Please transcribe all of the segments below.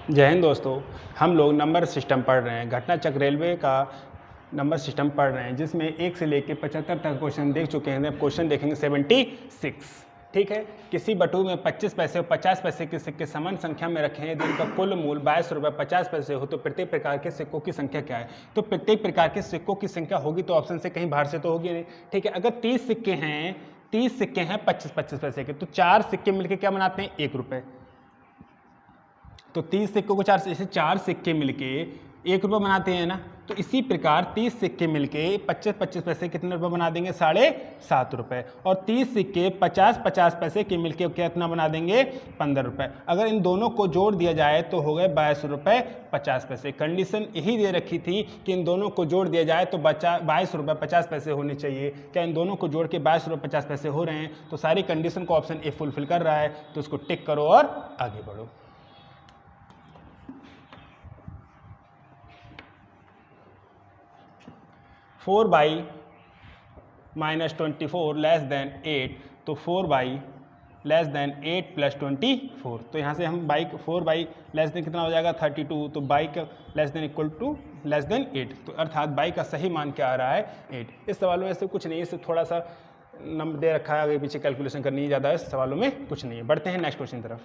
जय हिंद दोस्तों, हम लोग नंबर सिस्टम पढ़ रहे हैं। घटना चक्र रेलवे का नंबर सिस्टम पढ़ रहे हैं, जिसमें 1 से लेकर 75 तक क्वेश्चन देख चुके हैं। अब क्वेश्चन देखेंगे 76। ठीक है। किसी बटुए में 25 पैसे और 50 पैसे के सिक्के समान संख्या में रखे हैं, जिनका कुल मूल्य 22 रुपये 50 पैसे हो, तो प्रत्येक प्रकार के सिक्कों की संख्या क्या है? तो प्रत्येक प्रकार के सिक्कों की संख्या होगी तो ऑप्शन से कहीं बाहर से तो होगी नहीं। ठीक है। अगर 30 सिक्के हैं, 30 सिक्के हैं 25-25 पैसे के, तो 4 सिक्के मिलकर क्या बनाते हैं? 1 रुपये। तो 30 सिक्कों को 4 सिक्के मिलके 1 रुपये बनाते हैं ना। तो इसी प्रकार 30 सिक्के मिलके 25-25 पैसे कितने रुपये बना देंगे? 7.5 रुपये। और 30 सिक्के 50-50 पैसे के मिलके कितना बना देंगे? 15 रुपये। अगर इन दोनों को जोड़ दिया जाए तो हो गए 22 रुपये 50 पैसे। कंडीशन यही दे रखी थी कि इन दोनों को जोड़ दिया जाए तो 22 रुपये 50 पैसे होने चाहिए। क्या इन दोनों को जोड़ के 22 रुपये 50 पैसे हो रहे हैं? तो सारी कंडीशन को ऑप्शन ए फुलफिल कर रहा है, तो उसको टिक करो और आगे बढ़ो। 4/-24 <-8, तो 4/8 + 24। तो यहाँ से हम 4/< कितना हो जाएगा? 32। तो < <= 8। तो अर्थात बाई का सही मान क्या आ रहा है? 8। इस सवालों में ऐसे कुछ नहीं है, इससे थोड़ा सा नंबर दे रखा है, आगे पीछे कैलकुलेशन करनी है, ज़्यादा इस सवालों में कुछ नहीं है। बढ़ते हैं नेक्स्ट क्वेश्चन तरफ।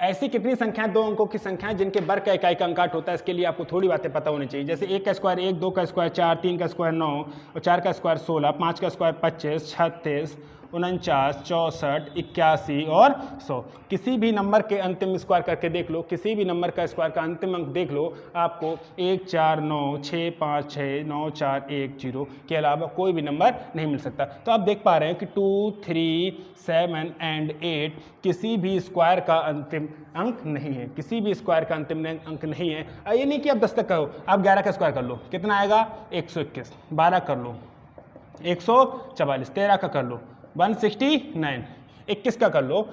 ऐसी कितनी संख्याएं 2 अंकों की संख्याएं जिनके वर्ग का इकाई का अंक 8 होता है? इसके लिए आपको थोड़ी बातें पता होनी चाहिए। जैसे 1 का स्क्वायर 1, 2 का स्क्वायर 4, 3 का स्क्वायर 9 और 4 का स्क्वायर 16, 5 का स्क्वायर 25, 36, 49, 64, 81 और 100। किसी भी नंबर के अंतिम स्क्वायर करके देख लो, किसी भी नंबर का स्क्वायर का अंतिम अंक देख लो, आपको 1 4 9 6 5 6 9 4 1 0 के अलावा कोई भी नंबर नहीं मिल सकता। तो आप देख पा रहे हैं कि 2 3 7 एंड 8 किसी भी स्क्वायर का अंतिम अंक नहीं है, किसी भी स्क्वायर का अंतिम अंक नहीं है। ये नहीं कि आप 10 तक कहो, आप 11 का स्क्वायर कर लो, कितना आएगा? 121। 12 कर लो 144, 13 का कर लो 169, 21 का कर लो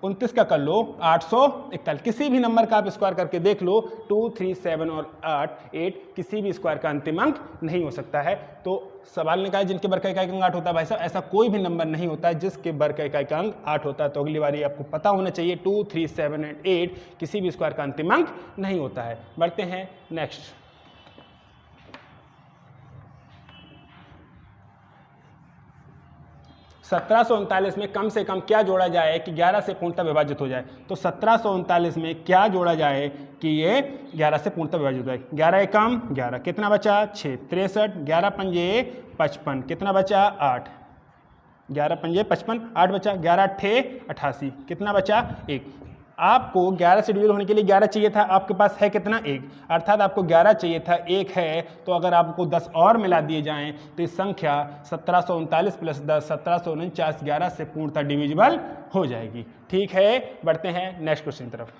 29 का कर लो 841। किसी भी नंबर का आप स्क्वायर करके देख लो, 2 3 7 और 8 किसी भी स्क्वायर का अंतिम अंक नहीं हो सकता है। तो सवाल ने कहा जिनके वर्ग का इकाई का अंक 8 होता है। भाई साहब, ऐसा कोई भी नंबर नहीं होता है जिसके वर्ग का इकाई का अंक 8 होता है। तो अगली बार आपको पता होना चाहिए 2 3 7 एंड 8 किसी भी स्क्वायर का अंतिम अंक नहीं होता है। बढ़ते हैं नेक्स्ट। 1739 में कम से कम क्या जोड़ा जाए कि 11 से पूर्णतः विभाजित हो जाए? तो 1739 में क्या जोड़ा जाए कि ये 11 से पूर्णतः विभाजित हो जाए? 11 एकम 11, कितना बचा? 6। 63, 11 पंजे 55, कितना बचा? 8। 11 पंजे 55, 8 बचा। 11 अट्ठे 88, कितना बचा? 1। आपको 11 से डिवीजन होने के लिए 11 चाहिए था, आपके पास है कितना? 1। अर्थात आपको 11 चाहिए था, 1 है। तो अगर आपको 10 और मिला दिए जाएं तो इस संख्या 1739 + 10 1749 11 से पूर्णतः डिविजिबल हो जाएगी। ठीक है। बढ़ते हैं नेक्स्ट क्वेश्चन की तरफ।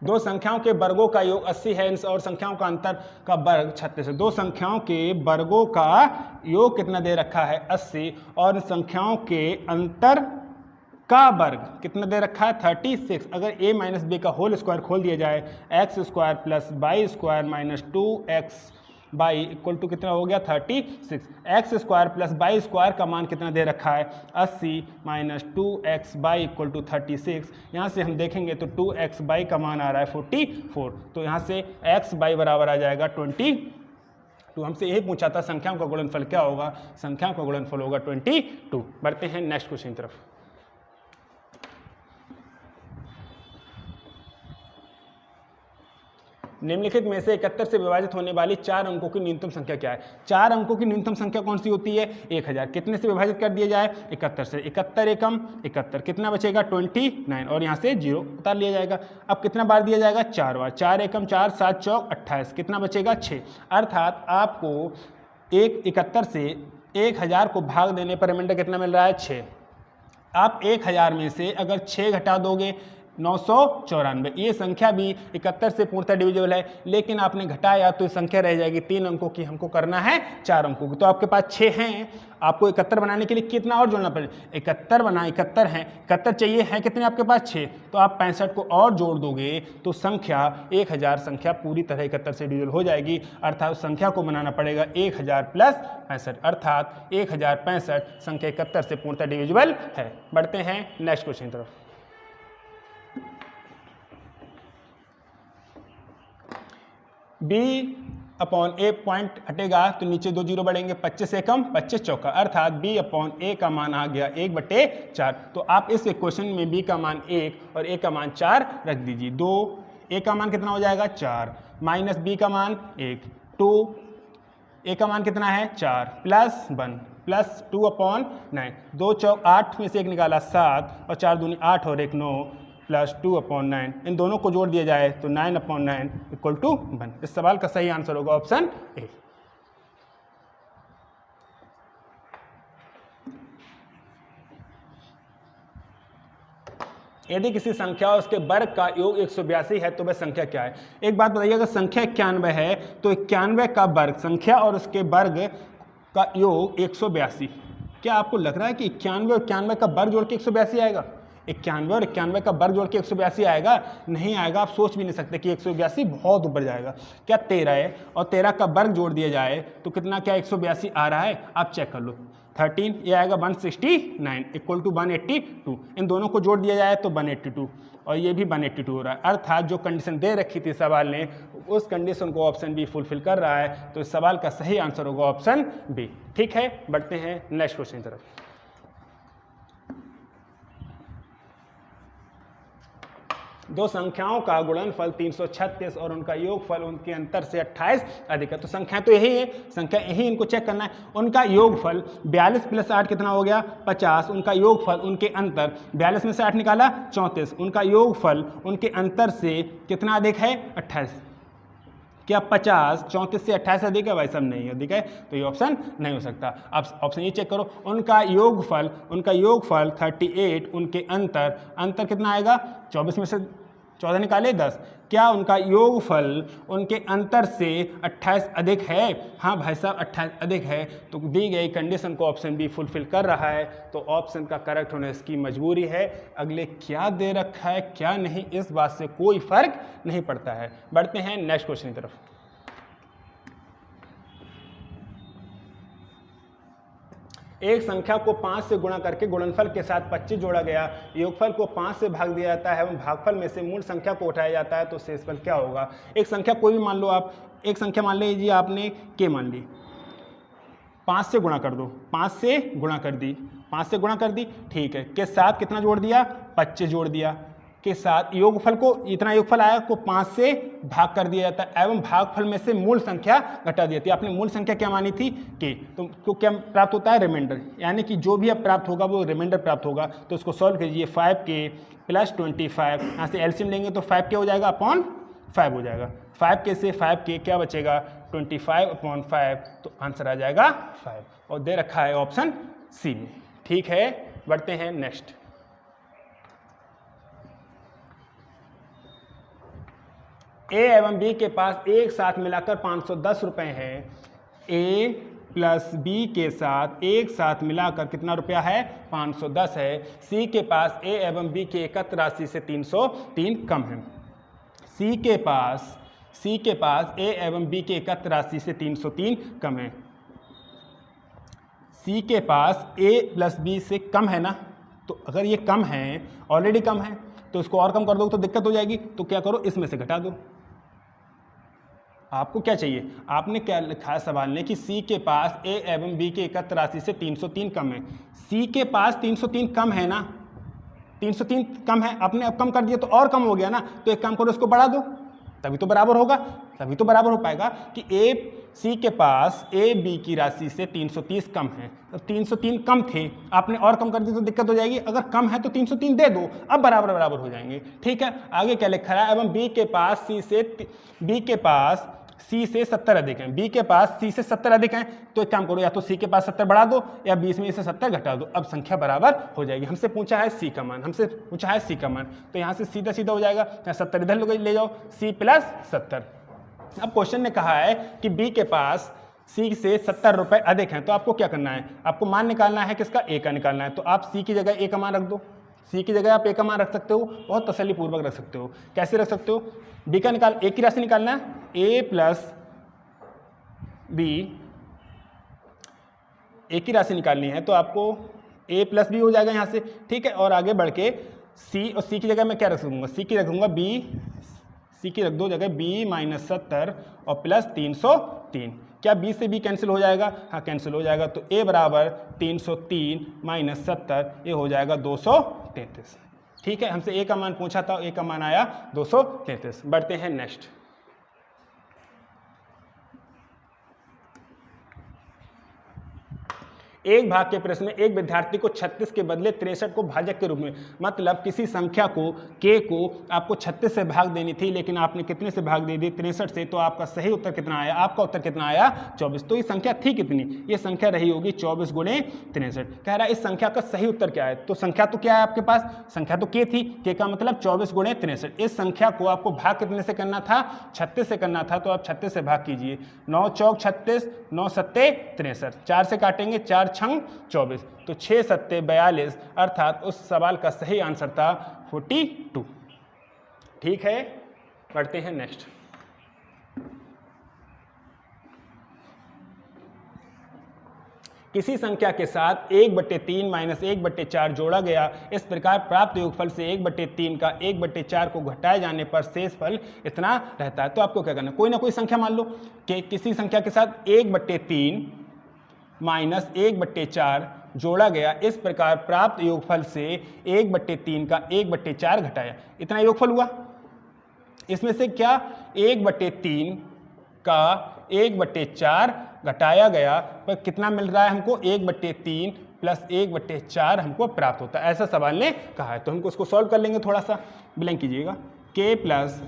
दो संख्याओं के वर्गों का योग 80 है और संख्याओं का अंतर का वर्ग 36 है। दो संख्याओं के वर्गों का योग कितना दे रखा है? 80, और संख्याओं के अंतर का वर्ग कितना दे रखा है? 36। अगर a - b का होल स्क्वायर खोल दिया जाए, x² + y² - 2x by equal to कितना हो गया? 36। x² + y² का मान कितना दे रखा है? 80 - 2x बाई इक्वल टू 36। यहाँ से हम देखेंगे तो 2x बाई का मान आ रहा है 44। तो यहाँ से x बाई बराबर आ जाएगा 20। तो हमसे यही पूछा था संख्याओं का गुणनफल क्या होगा? संख्याओं का गुणनफल होगा 22। बढ़ते हैं नेक्स्ट क्वेश्चन की तरफ। निम्नलिखित में से 71 से विभाजित होने वाली 4 अंकों की न्यूनतम संख्या क्या है? 4 अंकों की न्यूनतम संख्या कौन सी होती है? 1000। कितने से विभाजित कर दिया जाए? 71 से। 71 एकम 71, कितना बचेगा? 29, और यहाँ से 0 उतार लिया जाएगा। अब कितना बार दिया जाएगा? 4 बार। 4 एकम 4, 7 चौक 28, कितना बचेगा? 6। अर्थात आपको 71 से 1000 को भाग देने पर रिमाइंडर कितना मिल रहा है? 6। आप 1000 में से अगर 6 घटा दोगे, 994। ये संख्या भी 71 से पूर्णतः डिविजिबल है, लेकिन आपने घटाया तो ये संख्या रह जाएगी 3 अंकों की, हमको करना है 4 अंकों की। तो आपके पास 6 हैं, आपको 71 बनाने के लिए कितना और जोड़ना पड़ेगा? 71 बना 71 है, 71 चाहिए, है कितने आपके पास? 6। तो आप 65 को और जोड़ दोगे तो संख्या 1000 संख्या पूरी तरह 71 से डिविजिबल हो जाएगी। अर्थात उस संख्या को बनाना पड़ेगा 1000 प्लस 65, अर्थात 1065 संख्या 71 से पूर्णतः डिविजिबल है। बढ़ते हैं नेक्स्ट क्वेश्चन की तरफ। B/A पॉइंट हटेगा तो नीचे 2 जीरो बढ़ेंगे, 25 से कम 25 चौका, अर्थात B/A का मान आ गया 1/4। तो आप इस इक्वेशन में B का मान 1 और A का मान 4 रख दीजिए। 2 A का मान कितना हो जाएगा? 4 माइनस B का मान 1, 2 A का मान कितना है? 4 प्लस 1 प्लस 2/9, 2 चौक 8 में से 1 निकाला 7 और 4 दूनी 8 और 1 9 प्लस 2/9। इन दोनों को जोड़ दिया जाए तो 9/9 इक्वल टू 1। इस सवाल का सही आंसर होगा ऑप्शन ए। यदि किसी संख्या और उसके वर्ग का योग 182 है तो वह संख्या क्या है? एक बात बताइए, अगर संख्या 91 है तो 91 का वर्ग, संख्या और उसके वर्ग का योग 182। क्या आपको लग रहा है कि 91 और 91 का वर्ग जोड़ के 182 आएगा? 91 और 91 का वर्ग जोड़ के 182 आएगा? नहीं आएगा। आप सोच भी नहीं सकते कि 182 बहुत ऊपर जाएगा। क्या 13 है और 13 का वर्ग जोड़ दिया जाए तो कितना, क्या 182 आ रहा है? आप चेक कर लो। 13 ये आएगा 169 इक्वल टू 182। इन दोनों को जोड़ दिया जाए तो 182 और ये भी 182 हो रहा है। अर्थात जो कंडीशन दे रखी थी सवाल ने, उस कंडीशन को ऑप्शन बी फुलफिल कर रहा है। तो इस सवाल का सही आंसर होगा ऑप्शन बी। ठीक है, बढ़ते हैं नेक्स्ट क्वेश्चन की तरफ। दो संख्याओं का गुणनफल 336 और उनका योगफल उनके अंतर से 28 अधिक है। तो संख्या तो यही है, संख्या यही इनको चेक करना है। उनका योगफल 42 प्लस 8 कितना हो गया? 50। उनका योगफल उनके अंतर, 42 में से 8 निकाला 34। उनका योगफल उनके अंतर से कितना अधिक है? 28। क्या 50 34 से 28 अधिक है? भाई साहब नहीं अधिक है, तो ये ऑप्शन नहीं हो सकता। आप ऑप्शन ये चेक करो, उनका योगफल 38, उनके अंतर कितना आएगा? 24 में से 14 निकाले 10। क्या उनका योगफल उनके अंतर से 28 अधिक है? हाँ भाई साहब 28 अधिक है। तो दी गई कंडीशन को ऑप्शन बी फुलफिल कर रहा है। तो ऑप्शन का करेक्ट होना इसकी मजबूरी है। अगले क्या दे रखा है क्या नहीं, इस बात से कोई फर्क नहीं पड़ता है। बढ़ते हैं नेक्स्ट क्वेश्चन की तरफ। एक संख्या को 5 से गुणा करके गुणनफल के साथ 25 जोड़ा गया, योगफल को 5 से भाग दिया जाता है एवं भागफल में से मूल संख्या को उठाया जाता है, तो शेषफल क्या होगा? एक संख्या कोई भी मान लो आप, एक संख्या मान लीजिए आपने के मान ली, 5 से गुणा कर दो, 5 से गुणा कर दी, 5 से गुणा कर दी, ठीक है। के साथ कितना जोड़ दिया? 25 जोड़ दिया। के साथ योगफल को, इतना योगफल आया को 5 से भाग कर दिया जाता है एवं भागफल में से मूल संख्या घटा दी जाती है। आपने मूल संख्या क्या मानी थी? के। तो क्या प्राप्त होता है? रिमाइंडर, यानी कि जो भी अब प्राप्त होगा वो रिमाइंडर प्राप्त होगा। तो इसको सॉल्व कीजिए, 5k प्लस 25, यहाँ से एलसीएम लेंगे तो 5k हो जाएगा अपॉन 5 हो जाएगा। 5k से 5k क्या बचेगा? 25/5, तो आंसर आ जाएगा 5 और दे रखा है ऑप्शन सी में। ठीक है, बढ़ते हैं नेक्स्ट। ए एवं बी के पास एक साथ मिलाकर 510 रुपए हैं। ए प्लस बी के साथ एक साथ मिलाकर कितना रुपया है? 510 है। सी के पास ए एवं बी की एकत्र राशि से 303 कम है। सी के पास ए एवं बी की एकत्र राशि से 303 कम है। सी के पास ए प्लस बी से कम है ना, तो अगर ये कम है, ऑलरेडी कम है, तो इसको और कम कर दो तो दिक्कत हो जाएगी। तो क्या करो, इसमें से घटा दो। आपको क्या चाहिए? आपने क्या लिखा है सवाल ने कि सी के पास ए एवं बी की एकत्र राशि से 303 कम है। सी के पास 303 कम है ना, 303 कम है, आपने अब कम कर दिया तो और कम हो गया ना। तो एक काम करो, इसको बढ़ा दो, तभी तो बराबर होगा, तभी तो बराबर हो पाएगा कि ए सी के पास ए बी की राशि से 330 कम है। तो 303 कम थे, आपने और कम कर दी तो दिक्कत हो जाएगी। अगर कम है तो 303 दे दो, अब बराबर बराबर हो जाएंगे। ठीक है, आगे क्या लिखा है? एवं बी के पास C से 70 अधिक हैं, B के पास C से 70 अधिक हैं, तो एक काम करो, या तो C के पास 70 बढ़ा दो या 20 में से 70 घटा दो, अब संख्या बराबर हो जाएगी। हमसे पूछा है C का मान, तो यहाँ से सीधा सीधा हो जाएगा, या 70 इधर ले जाओ, C प्लस 70। अब क्वेश्चन ने कहा है कि B के पास C से 70 रुपये अधिक हैं, तो आपको क्या करना है, आपको मान निकालना है, किसका, A का निकालना है। तो आप C की जगह A का मान रख दो, C की जगह आप A का मान रख सकते हो, बहुत तसल्ली पूर्वक रख सकते हो। कैसे रख सकते हो, B का A की राशि निकालना है, A प्लस B, A की राशि निकालनी है, तो आपको A प्लस B हो जाएगा यहाँ से, ठीक है। और आगे बढ़ के C, और C की जगह मैं क्या रख दूँगा, C की रख दूँगा B, C की रख दो जगह B माइनस 70 और प्लस 303। क्या B से B कैंसिल हो जाएगा, हाँ कैंसिल हो जाएगा, तो A बराबर 303 माइनस 70, ये हो जाएगा 233। ठीक है, हमसे A का मान पूछा था, A का मान आया 233। बढ़ते हैं नेक्स्ट। एक भाग के प्रश्न में एक विद्यार्थी को 36 के बदले 63 को भाजक के रूप में, मतलब किसी संख्या को k को आपको 36 से भाग देनी थी, लेकिन आपने कितने से भाग दे दी, 63 से, तो आपका सही उत्तर कितना आया, आपका उत्तर कितना आया 24। तो ये संख्या थी कितनी, ये संख्या रही होगी 24 गुणे 63। कह रहा है इस संख्या का सही उत्तर क्या है, तो संख्या तो क्या है आपके पास, संख्या तो k थी, k का मतलब 24 गुणे 63। इस संख्या को आपको भाग कितने से करना था, 36 से करना था, तो आप 36 से भाग कीजिए, 9 चौक 36, 9 सत्ते 63, 4 से काटेंगे, 4 छंग 24, तो 6 सत्ते 42, अर्थात उस सवाल का सही आंसर था 42। ठीक है, पढ़ते हैं नेक्स्ट। किसी संख्या के साथ 1/3 माइनस 1/4 जोड़ा गया, इस प्रकार प्राप्त योगफल से 1/3 का 1/4 को घटाए जाने पर शेष फल इतना रहता है। तो आपको क्या करना है, कोई ना कोई संख्या मान लो कि किसी संख्या के साथ 1/3 माइनस 1/4 जोड़ा गया, इस प्रकार प्राप्त योगफल से 1/3 का 1/4 घटाया, इतना योगफल हुआ। इसमें से क्या 1/3 का 1/4 घटाया गया, पर कितना मिल रहा है हमको, 1/3 प्लस 1/4 हमको प्राप्त होता है, ऐसा सवाल ने कहा है। तो हमको उसको सॉल्व कर लेंगे, थोड़ा सा ब्लैंक कीजिएगा, k प्लस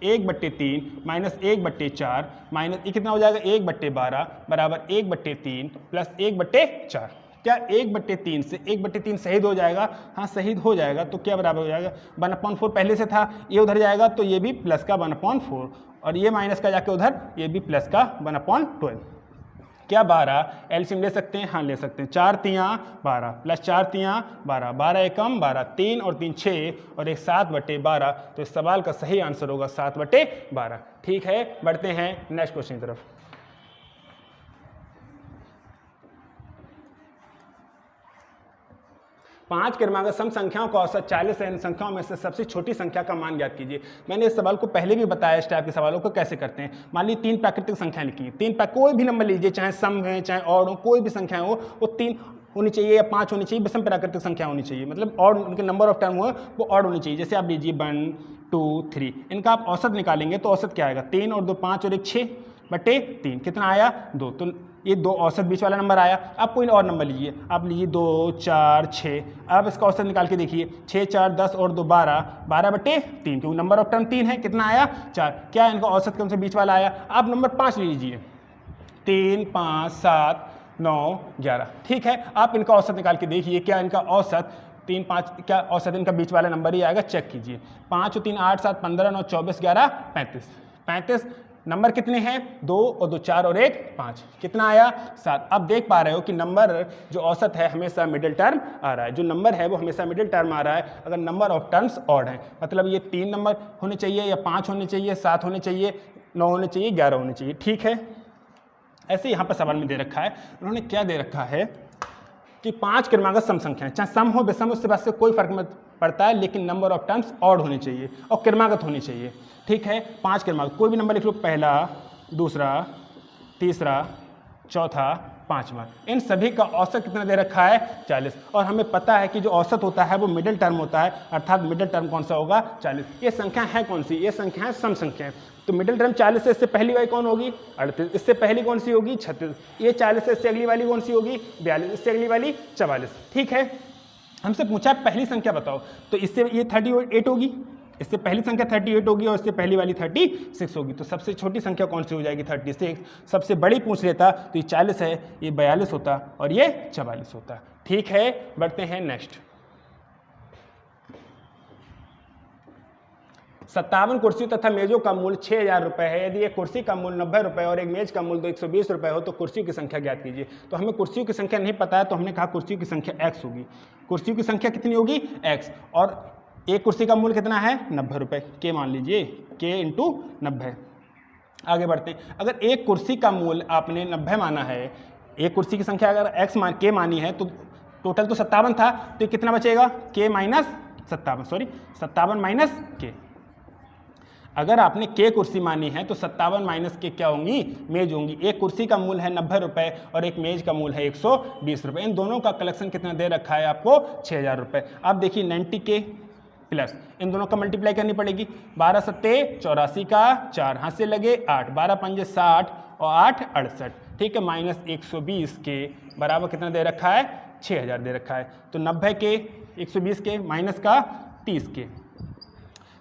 1/3 माइनस 1/4 माइनस ये कितना हो जाएगा 1/12 बराबर 1/3 प्लस 1/4। क्या 1/3 से 1/3 शहीद हो जाएगा, हाँ शहीद हो जाएगा, तो क्या बराबर हो जाएगा 1/4 पहले से था, ये उधर जाएगा तो ये भी प्लस का 1/4 और ये माइनस का जाके उधर ये भी प्लस का 1/12। क्या 12 एलसीएम ले सकते हैं, हाँ ले सकते हैं, 4 तियाँ 12 प्लस 4 तियाँ 12, 12 एकम 12, 3 और 3 6 और एक 7/12, तो इस सवाल का सही आंसर होगा 7/12। ठीक है, बढ़ते हैं नेक्स्ट क्वेश्चन की तरफ। पांच क्रमांक सम संख्याओं का औसत 40 है, इन संख्याओं में से सबसे छोटी संख्या का मान ज्ञात कीजिए। मैंने इस सवाल को पहले भी बताया, इस टाइप के सवालों को कैसे करते हैं। मान लीजिए 3 प्राकृतिक संख्याएं लिखी, 3 कोई भी नंबर लीजिए, चाहे सम है चाहे ऑड हो, कोई भी संख्या हो, वो 3 होनी चाहिए या 5 होनी चाहिए, विषम प्राकृतिक संख्या होनी चाहिए, मतलब ऑड उनके नंबर ऑफ टर्म हो वो ऑड होनी चाहिए। जैसे आप लीजिए 1 2 3, इनका आप औसत निकालेंगे तो औसत क्या आएगा, 3 और 2 5 और 1 6/3, कितना आया 2, तो ये 2 औसत बीच वाला नंबर आया। अब कोई और नंबर लीजिए, आप लीजिए 2 4 6, अब इसका औसत निकाल के देखिए, 6 4 10 और 2 12, 12/3, क्योंकि नंबर ऑफ टर्म 3 है, कितना आया 4। क्या इनका औसत कौन से बीच वाला आया, आप नंबर 5 लीजिए, 3 5 7 9 11, ठीक है। आप इनका औसत निकाल के देखिए, क्या इनका औसत 3 5, क्या औसत इनका बीच वाला नंबर ही आएगा, चेक कीजिए। 5 और 3 8 7 15 9 24 11 35 नंबर कितने हैं, 2 और 2 4 और 1 5, कितना आया 7। अब देख पा रहे हो कि नंबर जो औसत है हमेशा मिडिल टर्म आ रहा है, जो नंबर है वो हमेशा मिडिल टर्म आ रहा है अगर नंबर ऑफ टर्म्स ऑड है, मतलब ये 3 नंबर होने चाहिए या 5 होने चाहिए, 7 होने चाहिए, 9 होने चाहिए, 11 होने चाहिए, ठीक है। ऐसे यहाँ पर सवाल में दे रखा है, उन्होंने क्या दे रखा है कि 5 क्रमागत सम संख्या, चाहे सम हो विषम, उससे बात से कोई फर्क मत पड़ता है, लेकिन नंबर ऑफ टर्म्स ऑड होनी चाहिए और क्रमागत होनी चाहिए, ठीक है। 5 क्रमागत, कोई भी नंबर लिख लो, पहला दूसरा तीसरा चौथा पांचवा, इन सभी का औसत कितना दे रखा है 40, और हमें पता है कि जो औसत होता है वो मिडिल टर्म होता है, अर्थात मिडिल टर्म कौन सा होगा 40। ये संख्या है कौन सी, ये संख्या है सम संख्या है, तो मिडिल टर्म 40 से इससे पहली वाली कौन होगी 38, इससे पहली कौन सी होगी 36, ये 40 से इससे अगली वाली कौन सी होगी 42, इससे अगली वाली 44, ठीक है। हमसे पूछा पहली संख्या बताओ, तो इससे ये 38 होगी, इससे पहली संख्या 38 होगी और इससे पहली वाली 36 होगी। तो सबसे छोटी संख्या कौन सी हो जाएगी? 36। सबसे बड़ी पूछ लेता तो ये 40 है, ये 42 होता और ये 44 होता। ठीक है, बढ़ते हैं नेक्स्ट। 57 कुर्सी तथा मेजों का मूल्य 6000 रुपये है। यदि एक कुर्सी का मूल्य 90 रुपये और एक मेज का मूल्य 120 रुपये हो तो कुर्सियों की संख्या ज्ञात कीजिए। तो हमें कुर्सियों की संख्या नहीं पता है, तो हमने कहा कुर्सियों की संख्या x होगी। कुर्सियों की संख्या कितनी होगी? x। और एक कुर्सी का मूल्य कितना है? 90 रुपये, के मान लीजिए, k × 90। आगे बढ़ते हैं। अगर एक कुर्सी का मूल्य आपने 90 माना है, एक कुर्सी की संख्या अगर x मान k मानी है, तो टोटल तो 57 था, तो ये कितना बचेगा? k minus 57, sorry 57 minus k। अगर आपने k कुर्सी मानी है तो 57 माइनस k क्या होंगी? मेज होंगी। एक कुर्सी का मूल्य है 90 रुपये और एक मेज का मूल्य है 120 रुपये। इन दोनों का कलेक्शन कितना दे रखा है आपको? 6000 रुपये। अब देखिए 90k प्लस इन दोनों का मल्टीप्लाई करनी पड़ेगी। 12 सत्ते 84 का 4 हाथ से लगे 8, 12 पंजे 60 और 8 68, ठीक है, माइनस 120 के बराबर कितना दे रखा है? 6000 दे रखा है। तो 90 के 120 के माइनस का 30 के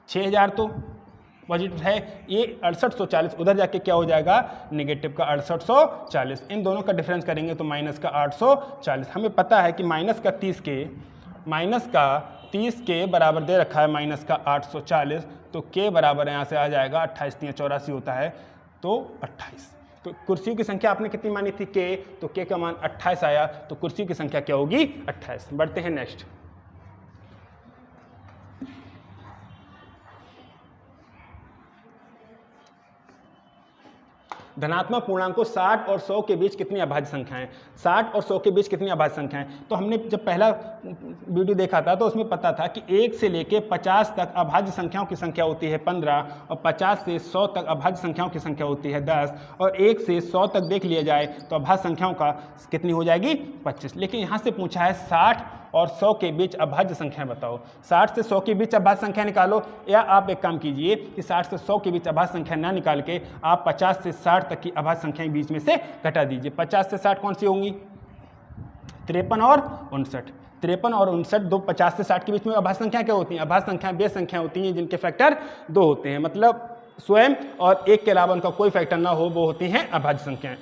6000 तो पॉजिटिव है, ये 6840 उधर जाके क्या हो जाएगा? नेगेटिव का 6840। इन दोनों का डिफरेंस करेंगे तो माइनस का 840। हमें पता है कि माइनस का 30 के बराबर दे रखा है माइनस का 840, तो के बराबर यहाँ से आ जाएगा 28 3 84 होता है, तो 28। तो कुर्सियों की संख्या आपने कितनी मानी थी? के, तो के का मान 28 आया, तो कुर्सियों की संख्या क्या होगी? 28। बढ़ते हैं नेक्स्ट। धनात्मक पूर्णांकों 60 और 100 के बीच कितनी अभाज्य संख्याएं? 60 और 100 के बीच कितनी अभाज्य संख्याएं? तो हमने जब पहला वीडियो देखा था तो उसमें पता था कि 1 से लेके 50 तक अभाज्य संख्याओं की संख्या होती है 15 और 50 से 100 तक अभाज्य संख्याओं की संख्या होती है 10 और 1 से 100 तक देख लिया जाए तो अभाज्य संख्याओं का कितनी हो जाएगी? 25। लेकिन यहाँ से पूछा है 60 और 100 के बीच अभाज्य संख्याएं बताओ। 60 से 100 के बीच अभाज्य संख्या निकालो, या आप एक काम कीजिए कि 60 से 100 के बीच अभाज्य संख्या ना निकाल के आप 50 से 60 तक की अभाज्य संख्याएं बीच में से घटा दीजिए। 50 से 60 कौन सी होंगी? 53 और 59। 53 और 59, दो 50 से 60 के बीच में अभाज्य संख्या क्या होती हैं? अभाज्य संख्याएं वे संख्या होती हैं जिनके फैक्टर 2 होते हैं, मतलब स्वयं और एक के अलावा उनका कोई फैक्टर ना हो, वो होती हैं अभाज्य संख्याएं।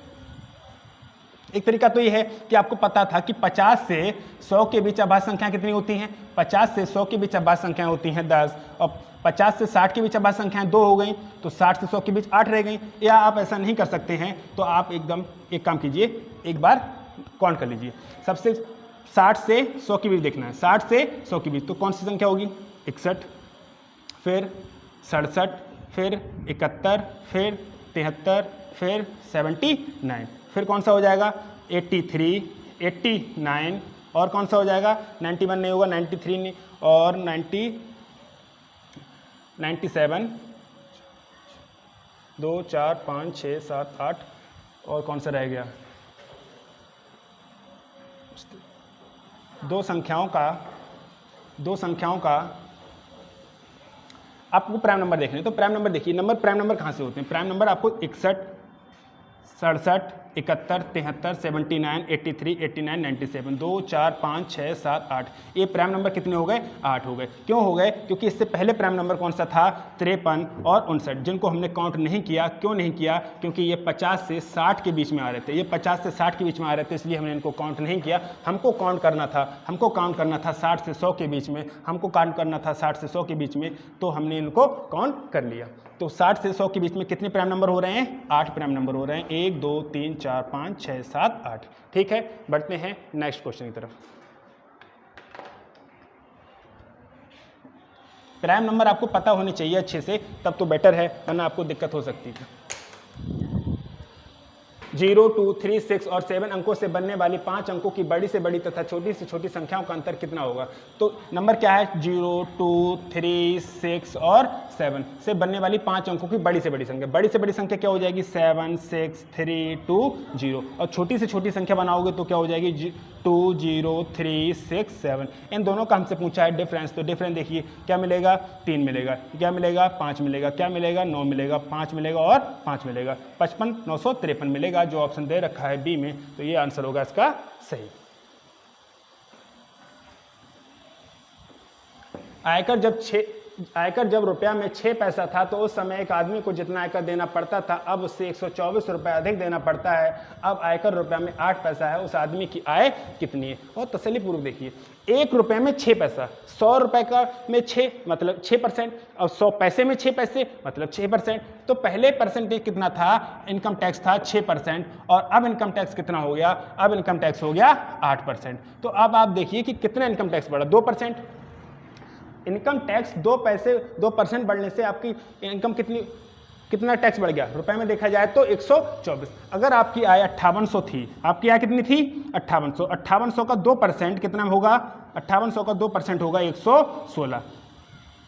एक तरीका तो ये है कि आपको पता था कि 50 से 100 के बीच अभाज्य संख्या कितनी होती हैं? 50 से 100 के बीच अभाज्य संख्याएं होती हैं 10 और 50 से 60 के बीच अभाज्य संख्याएं 2 हो गई, तो 60 से 100 के बीच 8 रह गई। या आप ऐसा नहीं कर सकते हैं तो आप एकदम एक काम कीजिए, एक बार काउंट कर लीजिए। सबसे 60 से 100 के बीच देखना है, 60 से 100 के बीच तो कौन सी संख्या होगी? 61, फिर 67, फिर 71, फिर 73, फिर 79, फिर कौन सा हो जाएगा? 83, 89 और कौन सा हो जाएगा? 91 नहीं होगा, 93 नहीं, और 97, 2 4 5 6 7 8 और कौन सा रह गया? दो संख्याओं का आपको प्राइम नंबर देखने, तो प्राइम नंबर देखिए, प्राइम नंबर कहाँ से होते हैं? प्राइम नंबर आपको 61, 67, 71, 73, 79, 83, 89, 97, 2 4 5 6 7 8, ये प्राइम नंबर कितने हो गए? 8 हो गए। क्यों हो गए? क्योंकि इससे पहले प्राइम नंबर कौन सा था? 53 और 59, जिनको हमने काउंट नहीं किया। क्यों नहीं किया? क्योंकि ये 50 से 60 के बीच में आ रहे थे, ये 50 से 60 के बीच में आ रहे थे, इसलिए हमने इनको काउंट नहीं किया। हमको काउंट करना था 60 से 100 के बीच में, हमको काउंट करना था 60 से 100 के बीच में, तो हमने इनको काउंट कर लिया। तो 60 से 100 के बीच में कितने प्राइम नंबर हो रहे हैं? 8 प्राइम नंबर हो रहे हैं, 1 2 3 4 5 6 7 8। ठीक है, बढ़ते हैं नेक्स्ट क्वेश्चन की तरफ। प्राइम नंबर आपको पता होने चाहिए अच्छे से, तब तो बेटर है, वरना आपको दिक्कत हो सकती है। 0, 2, 3, 6 और 7 अंकों से बनने वाली 5 अंकों की बड़ी से बड़ी तथा छोटी से छोटी संख्याओं का अंतर कितना होगा? तो नंबर क्या है? 0, 2, 3, 6 और 7 से बनने वाली 5 अंकों की बड़ी से बड़ी संख्या। बड़ी से बड़ी संख्या क्या हो जाएगी? 7, 6, 3, 2, 0। और छोटी से छोटी संख्या बनाओगे तो क्या हो जाएगी? 2, 0, 3, 6, 7। इन दोनों का हमसे पूछा है डिफरेंस, तो डिफरेंस देखिए क्या मिलेगा? 3 मिलेगा, क्या मिलेगा? 5 मिलेगा, क्या मिलेगा? 9 मिलेगा, 5 मिलेगा और 5 मिलेगा, 55 953 मिलेगा, जो ऑप्शन दे रखा है बी में, तो ये आंसर होगा इसका सही। आयकर जब आयकर जब रुपया में 6 पैसा था तो उस समय एक आदमी को जितना आयकर देना पड़ता था अब उससे 124 रुपये अधिक देना पड़ता है। अब आयकर रुपया में 8 पैसा है, उस आदमी की आय कितनी है? और तसल्लीपूर्वक देखिए, 1 रुपये में 6 पैसा, 100 रुपये का में 6 मतलब 6%, और 100 पैसे में 6 पैसे मतलब 6%। तो पहले परसेंटेज कितना था? इनकम टैक्स था 6%, और अब इनकम टैक्स कितना हो गया? अब इनकम टैक्स हो गया 8%। तो अब आप देखिए कि कितना इनकम टैक्स बढ़ा? 2%। इनकम टैक्स 2% बढ़ने से आपकी इनकम कितना टैक्स बढ़ गया? रुपए में देखा जाए तो 124। अगर आपकी आय 5800 थी, आपकी आय कितनी थी? 5800। 5800 का 2% कितना होगा? 5800 का 2% होगा 116।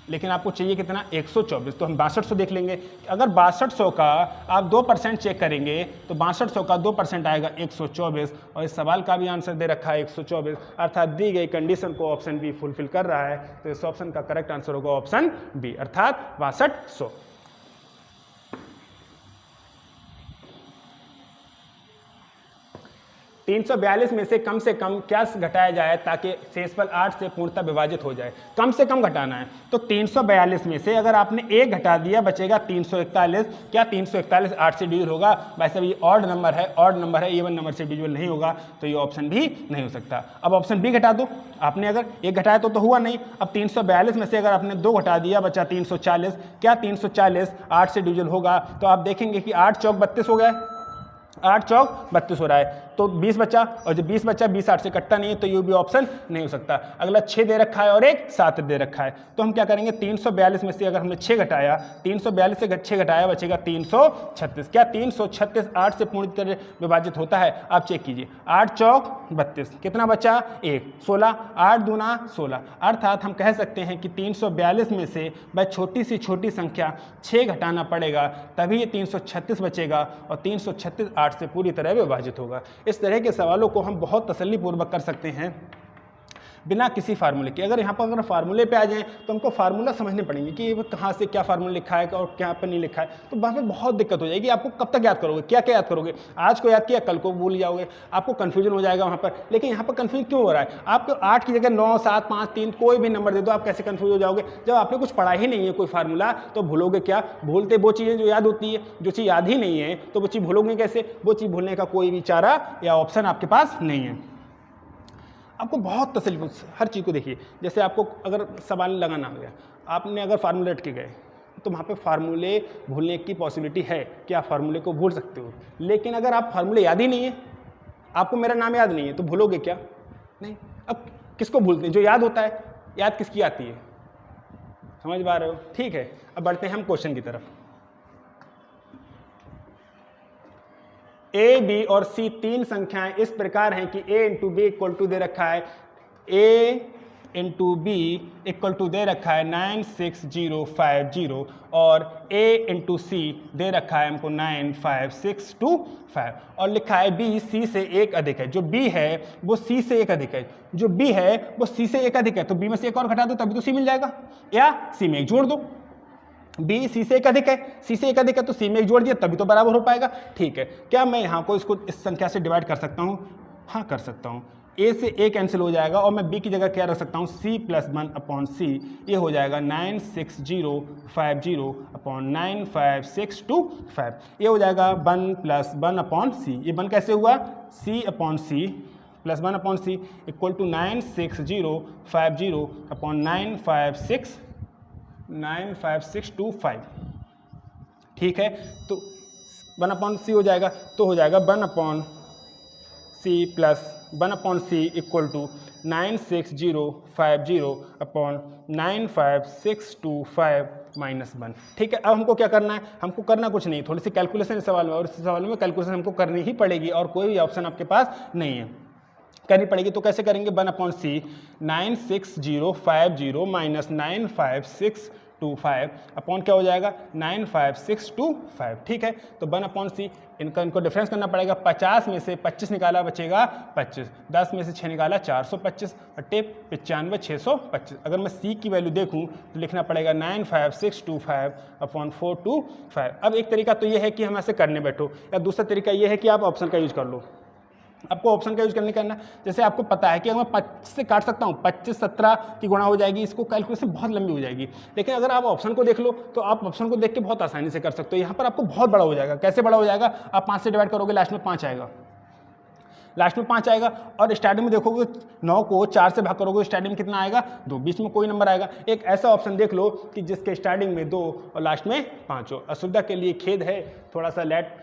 लेकिन आपको चाहिए कितना? 124। तो हम 6200 देख लेंगे। अगर 6200 का आप 2% चेक करेंगे तो 6200 का 2% आएगा 124, और इस सवाल का भी आंसर दे रखा है 124, अर्थात दी गई कंडीशन को ऑप्शन बी फुलफिल कर रहा है। तो इस ऑप्शन का करेक्ट आंसर होगा ऑप्शन बी, अर्थात 6200। 342 में से कम क्या घटाया जाए ताकि शेषफल 8 से पूर्णतः विभाजित हो जाए? कम से कम घटाना है। तो 342 में से अगर आपने 1 घटा दिया बचेगा 341। क्या 341 8 से डिविजल होगा? वैसे भी ये ऑड नंबर है, इवन नंबर से डिविजल नहीं होगा, तो ये ऑप्शन भी नहीं हो सकता। अब ऑप्शन बी घटा दो। आपने अगर 1 घटाया तो हुआ नहीं। अब 342 में से अगर आपने 2 घटा दिया बचा 340। क्या 340 8 से डिविजल होगा? तो आप देखेंगे कि 8 चौक 32 हो गया, 8 चौक 32 हो रहा है, तो 20 बचा, और जब 20 बचा 20 8 से कटता नहीं है, तो ये भी ऑप्शन नहीं हो सकता। अगला 6 दे रखा है और एक 7 दे रखा है, तो हम क्या करेंगे? 342 में से अगर हमने 6 घटाया, 342 से 6 घटाया बचेगा 336। क्या 336 8 से पूरी तरह विभाजित होता है? आप चेक कीजिए। 8 चौक 32, कितना बचा? 1 16, 8 दूना 16। अर्थात हम कह सकते हैं कि 342 में से भाई छोटी सी छोटी संख्या 6 घटाना पड़ेगा, तभी ये 336 बचेगा, और 336 8 से पूरी तरह विभाजित होगा। इस तरह के सवालों को हम बहुत तसल्लीपूर्वक कर सकते हैं बिना किसी फार्मूले के। अगर यहाँ पर अगर फार्मूले पे आ जाएं तो हमको फार्मूला समझने पड़ेंगे कि वो कहाँ से क्या फार्मूला लिखा है और क्या पर नहीं लिखा है, तो वहाँ पे बहुत दिक्कत हो जाएगी। आपको कब तक याद करोगे? क्या क्या याद करोगे? आज को याद किया, कल को भूल जाओगे, आपको कन्फ्यूजन हो जाएगा वहाँ पर। लेकिन यहाँ पर कन्फ्यूजन क्यों हो रहा है? आपको 8 की जगह 9 7 5 3 कोई भी नंबर दे दो, आप कैसे कन्फ्यूज हो जाओगे? जब आपने कुछ पढ़ा ही नहीं है कोई फार्मूला, तो भूलोगे क्या? भूलते वो चीज़ें जो याद होती है, जो चीज़ याद ही नहीं है तो वो चीज़ भूलोगे कैसे? वो चीज़ भूलने का कोई भी चारा या ऑप्शन आपके पास नहीं है। आपको बहुत तसल्ली हर चीज़ को देखिए। जैसे आपको अगर सवाल लगाना हो गया, आपने अगर फार्मूले रट के गए तो वहाँ पे फार्मूले भूलने की पॉसिबिलिटी है कि आप फार्मूले को भूल सकते हो। लेकिन अगर आप फार्मूले याद ही नहीं है, आपको मेरा नाम याद नहीं है, तो भूलोगे क्या? नहीं। अब किसको भूलते हैं? जो याद होता है। याद किसकी आती है? समझ पा रहे हो? ठीक है, अब बढ़ते हैं हम क्वेश्चन की तरफ। ए, बी और सी 3 संख्याएं इस प्रकार हैं कि a into B equal to दे रखा है, a into B equal to दे रखा है 96050, और a इंटू सी दे रखा है हमको 95625, और लिखा है b c से 1 अधिक है। जो b है वो c से 1 अधिक है, जो b है वो c से 1 अधिक है, तो b में से 1 और घटा दो तभी तो c मिल जाएगा, या c में 1 जोड़ दो। b c से 1 अधिक है, c से 1 अधिक है तो c में 1 जोड़ दिया तभी तो बराबर हो पाएगा। ठीक है, क्या मैं यहाँ को इसको इस संख्या से डिवाइड कर सकता हूँ? हाँ कर सकता हूँ। a से a कैंसिल हो जाएगा, और मैं b की जगह क्या रख सकता हूँ? c + 1/c, ये हो जाएगा 96050/95625, ये हो जाएगा 1 + 1/c। ये 1 कैसे हुआ? c/c + 1/c equal to 96050/95625। ठीक है, तो 1/c हो जाएगा, तो हो जाएगा 1/c + 1/c इक्वल टू 96050/95625 -1। ठीक है, अब हमको क्या करना है? हमको करना कुछ नहीं, थोड़ी सी कैलकुलेशन इस सवाल में, और इस सवाल में कैलकुलेशन हमको करनी ही पड़ेगी, और कोई भी ऑप्शन आपके पास नहीं है, करनी पड़ेगी। तो कैसे करेंगे? 1/c 96050 - 95625 अपॉन क्या हो जाएगा? 95625। ठीक है, तो 1/c इनको डिफरेंस करना पड़ेगा। 50 में से 25 निकाला बचेगा 25, 10 में से 6 निकाला 425, 95 625। अगर मैं c की वैल्यू देखूं तो लिखना पड़ेगा 95625/425। अब एक तरीका तो ये है कि हम ऐसे करने बैठो, या दूसरा तरीका ये है कि आप ऑप्शन का यूज कर लो। आपको ऑप्शन का यूज करने करना। जैसे आपको पता है कि अगर मैं 25 से काट सकता हूँ, 25 17 की गुणा हो जाएगी, इसको कैलकुलेशन बहुत लंबी हो जाएगी। लेकिन अगर आप ऑप्शन को देख लो तो आप ऑप्शन को देख के बहुत आसानी से कर सकते हो। यहाँ पर आपको बहुत बड़ा हो जाएगा। कैसे बड़ा हो जाएगा? आप 5 से डिवाइड करोगे, लास्ट में 5 आएगा, लास्ट में 5 आएगा। और स्टार्टिंग में देखोगे 9 को 4 से भाग करोगे, स्टार्टिंग में कितना आएगा? 2, बीच में कोई नंबर आएगा। एक ऐसा ऑप्शन देख लो कि जिसके स्टार्टिंग में 2 और लास्ट में 5 हो। असुविधा के लिए खेद है, थोड़ा सा लेट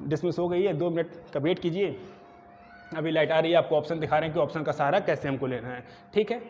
डिसमिस हो गई है, 2 मिनट का वेट कीजिए, अभी लाइट आ रही है। आपको ऑप्शन दिखा रहे हैं कि ऑप्शन का सहारा कैसे हमको लेना है। ठीक है,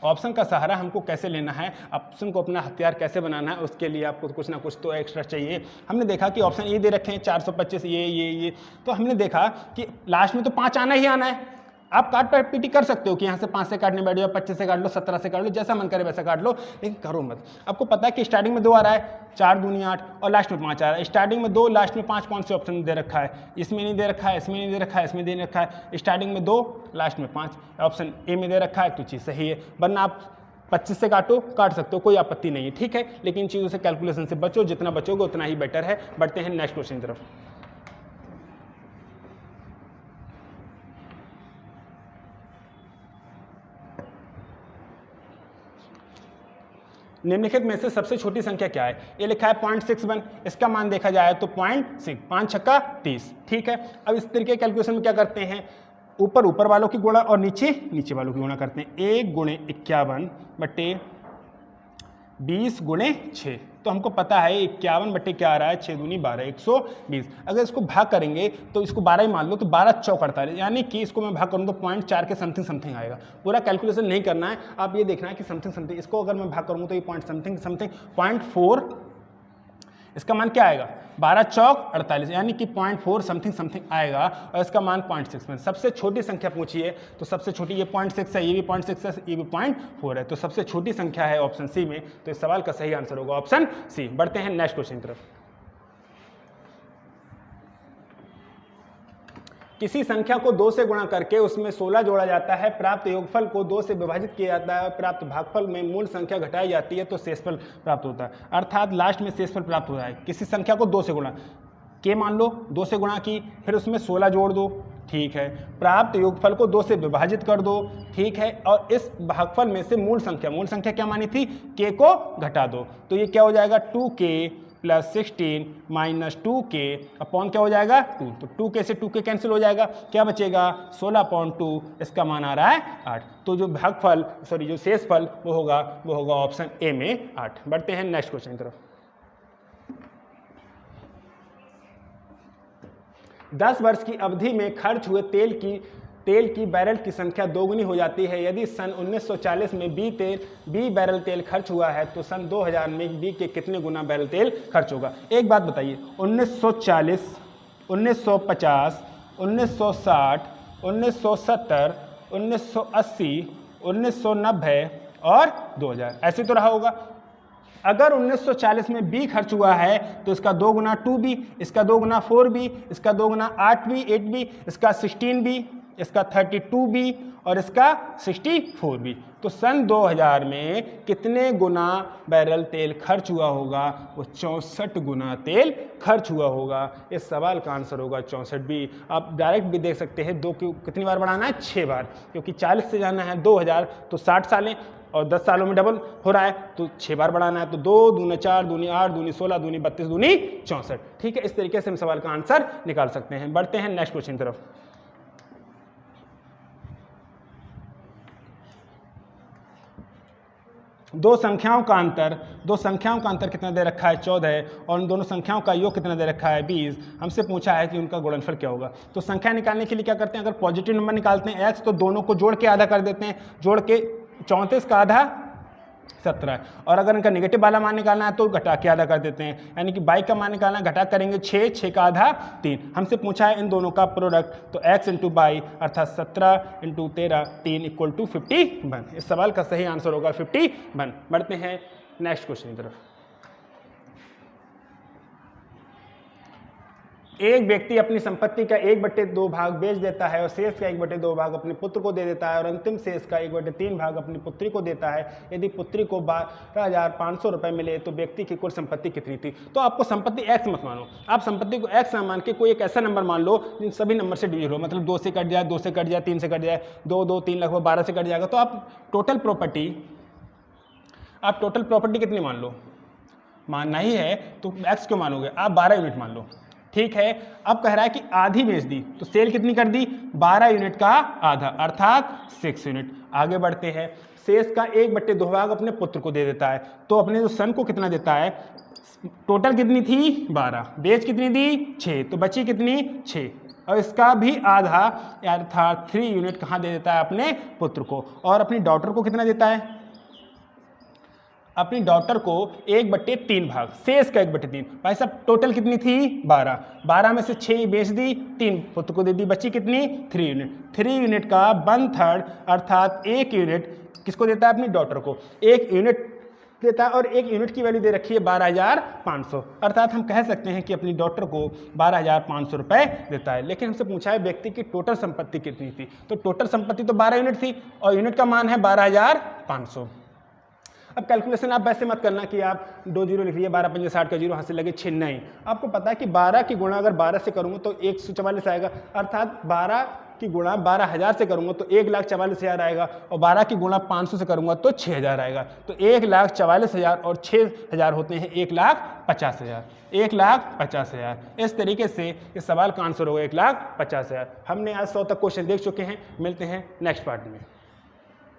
ऑप्शन का सहारा हमको कैसे लेना है, ऑप्शन को अपना हथियार कैसे बनाना है, उसके लिए आपको कुछ ना कुछ तो एक्स्ट्रा चाहिए। हमने देखा कि ऑप्शन ये दे रखे हैं 425, ये, तो हमने देखा कि लास्ट में तो 5 आना ही आना है। आप काट पीटी कर सकते हो कि यहाँ से 5 से काटने बैठ जाओ, 25 से काट लो, 17 से काट लो, जैसा मन करे वैसा काट लो, लेकिन करो मत। आपको पता है कि स्टार्टिंग में 2 आ रहा है, 4 दूनी 8 और लास्ट में 5 आ रहा है। स्टार्टिंग में 2, लास्ट में 5 कौन से ऑप्शन दे रखा है? इसमें नहीं दे रखा है, इसमें नहीं दे रखा है, इसमें दे रखा है। स्टार्टिंग में 2, लास्ट में 5, ऑप्शन ए में दे रखा है, तो चीज़ सही है। वरना आप 25 से काटो, काट सकते हो, कोई आपत्ति नहीं है। ठीक है, लेकिन इन चीज़ों से कैलकुलेशन से बचो, जितना बचोगे उतना ही बेटर है। बढ़ते हैं नेक्स्ट क्वेश्चन की तरफ। निम्नलिखित में से सबसे छोटी संख्या क्या है? ये लिखा है 0.61, इसका मान देखा जाए तो 0.6, 5 छक्का 30। ठीक है, अब इस तरीके के कैलकुलेशन में क्या करते हैं? ऊपर वालों की गुणा और नीचे वालों की गुणा करते हैं। 1 गुणे 51 बटे 20 गुणे 6, तो हमको पता है 51 बटे क्या आ रहा है? 6 दूनी 12, 120। अगर इसको भाग करेंगे तो इसको 12 ही मान लो, तो 12 चौक 48, यानी कि इसको मैं भाग करूँ तो 0.4 के समथिंग आएगा। पूरा कैलकुलेशन नहीं करना है, आप ये देखना है कि समथिंग, इसको अगर मैं भाग करूँगा तो ये पॉइंट समथिंग 0.4, इसका मान क्या आएगा? 12 चौक 48, यानी कि 0.4 समथिंग आएगा, और इसका मान 0.6। सबसे छोटी संख्या पूछी है तो सबसे छोटी ये 0.6 है, ये भी 0.6 है, ये भी 0.4 है, तो सबसे छोटी संख्या है ऑप्शन सी में। तो इस सवाल का सही आंसर होगा ऑप्शन सी। बढ़ते हैं नेक्स्ट क्वेश्चन की तरफ। किसी संख्या को 2 से गुणा करके उसमें 16 जोड़ा जाता है, प्राप्त योगफल को 2 से विभाजित किया जाता है, प्राप्त भागफल में मूल संख्या घटाई जाती है तो शेषफल प्राप्त होता है। अर्थात लास्ट में शेषफल प्राप्त होता है। किसी संख्या को 2 से गुणा के, मान लो 2 से गुणा की, फिर उसमें 16 जोड़ दो, ठीक है, प्राप्त योगफल को 2 से विभाजित कर दो, ठीक है, और इस भागफल में से मूल संख्या क्या मानी थी? के को घटा दो, तो ये क्या हो जाएगा? 2k plus 16 minus 2k upon क्या हो जाएगा? 2, तो 2k से 2k कैंसिल हो जाएगा, क्या बचेगा? 16.2, इसका मान आ रहा है 8। तो जो भागफल जो शेषफल वो होगा ऑप्शन ए में 8। बढ़ते हैं नेक्स्ट क्वेश्चन की तरफ। 10 वर्ष की अवधि में खर्च हुए तेल की बैरल की संख्या दोगुनी हो जाती है। यदि सन 1940 में 20 बैरल तेल खर्च हुआ है तो सन 2000 में बी के कितने गुना बैरल तेल खर्च होगा? एक बात बताइए, 1940, 1950, 1960, 1970, 1980, 1990 और 2000, ऐसे तो रहा होगा। अगर 1940 में b खर्च हुआ है तो इसका 2 गुना 2b, इसका 2 गुना 4b, इसका 2 गुना 8b, 8b, इसका 16b, इसका 32b और इसका 64b। तो सन 2000 में कितने गुना बैरल तेल खर्च हुआ होगा? वो 64 गुना तेल खर्च हुआ होगा। इस सवाल का आंसर होगा 64b। आप डायरेक्ट भी देख सकते हैं, 2 को कितनी बार बढ़ाना है? 6 बार, क्योंकि 40 से जाना है 2000 तो 60 सालें और 10 सालों में डबल हो रहा है, तो 6 बार बढ़ाना है। तो 2 दूनी 4 दूनी 8 दूनी 16 दूनी 32 दूनी 64। ठीक है, इस तरीके से हम सवाल का आंसर निकाल सकते हैं। बढ़ते हैं नेक्स्ट क्वेश्चन की तरफ। दो संख्याओं का अंतर कितना दे रखा है? 14, और उन दोनों संख्याओं का योग कितना दे रखा है? 20। हमसे पूछा है कि उनका गुणनफल क्या होगा। तो संख्या निकालने के लिए क्या करते हैं? अगर पॉजिटिव नंबर निकालते हैं x, तो दोनों को जोड़ के आधा कर देते हैं, जोड़ के 34 का आधा 17, और अगर इनका नेगेटिव वाला मान निकालना है तो घटा के आधा कर देते हैं, यानी कि 22 का मान निकालना है, घटा करेंगे 6 का आधा 3। हमसे पूछा है इन दोनों का प्रोडक्ट, तो x इंटू 22 अर्थात 17 इंटू 13 3 इक्वल टू 51। इस सवाल का सही आंसर होगा 51। बढ़ते हैं नेक्स्ट क्वेश्चन की तरफ। एक व्यक्ति अपनी संपत्ति का 1/2 भाग बेच देता है और शेष का 1/2 भाग अपने पुत्र को दे देता है और अंतिम शेष का 1/3 भाग अपनी पुत्री को देता है। यदि पुत्री को 12,500 रुपये मिले तो व्यक्ति की कुल संपत्ति कितनी थी। तो आपको संपत्ति एक्स मत मानो, आप संपत्ति को एक्स ना मान के कोई एक ऐसा नंबर मान लो जिन सभी नंबर से डिवीजन हो, मतलब 2 से कट जाए, 2 से कट जाए, 3 से कट जाए, 2 2 3 लगभग 12 से कट जाएगा। तो आप टोटल प्रॉपर्टी कितनी मान लो, मानना ही है तो एक्स क्यों मानोगे, आप 12 यूनिट मान लो। ठीक है, अब कह रहा है कि आधी बेच दी तो सेल कितनी कर दी, 12 यूनिट का आधा अर्थात 6 यूनिट। आगे बढ़ते हैं, शेष का 1/2 भाग अपने पुत्र को दे देता है। तो अपने जो सन को कितना देता है, टोटल कितनी थी 12, बेच कितनी दी 6, तो बची कितनी 6, और इसका भी आधा अर्थात 3 यूनिट कहाँ दे देता है, अपने पुत्र को। और अपनी डॉटर को कितना देता है, अपनी डॉटर को 1/3 भाग, शेष का 1/3। भाई साहब टोटल कितनी थी 12 में से 6 बेच दी, 3 पुत्र को दे दी, बची कितनी 3 यूनिट। 3 यूनिट का 1/3 अर्थात 1 यूनिट किसको देता है, अपनी डॉटर को 1 यूनिट देता है। और 1 यूनिट की वैल्यू दे रखी है 12,500, अर्थात हम कह सकते हैं कि अपनी डॉटर को 12,500 रुपये देता है। लेकिन हमसे पूछा है व्यक्ति की टोटल संपत्ति कितनी थी, तो टोटल संपत्ति तो 12 यूनिट थी और यूनिट का मान है 12,500। अब कैलकुलेशन आप वैसे मत करना कि आप 2 जीरो लिख लिए, 12 पंजे 60 का जीरो हाथ से लगे 6, नहीं। आपको पता है कि 12 की गुणा अगर 12 से करूँगा तो 144 आएगा, अर्थात 12 की गुणा 12,000 से करूँगा तो 1,44,000 आएगा, और 12 की गुणा 500 से करूँगा तो 6,000 आएगा। तो 1,44,000 और 6,000 होते हैं 1,50,000। 1,50,000। इस तरीके से इस सवाल का आंसर होगा 1,50,000। हमने आज 100 तक क्वेश्चन देख चुके हैं। मिलते हैं नेक्स्ट पार्ट में।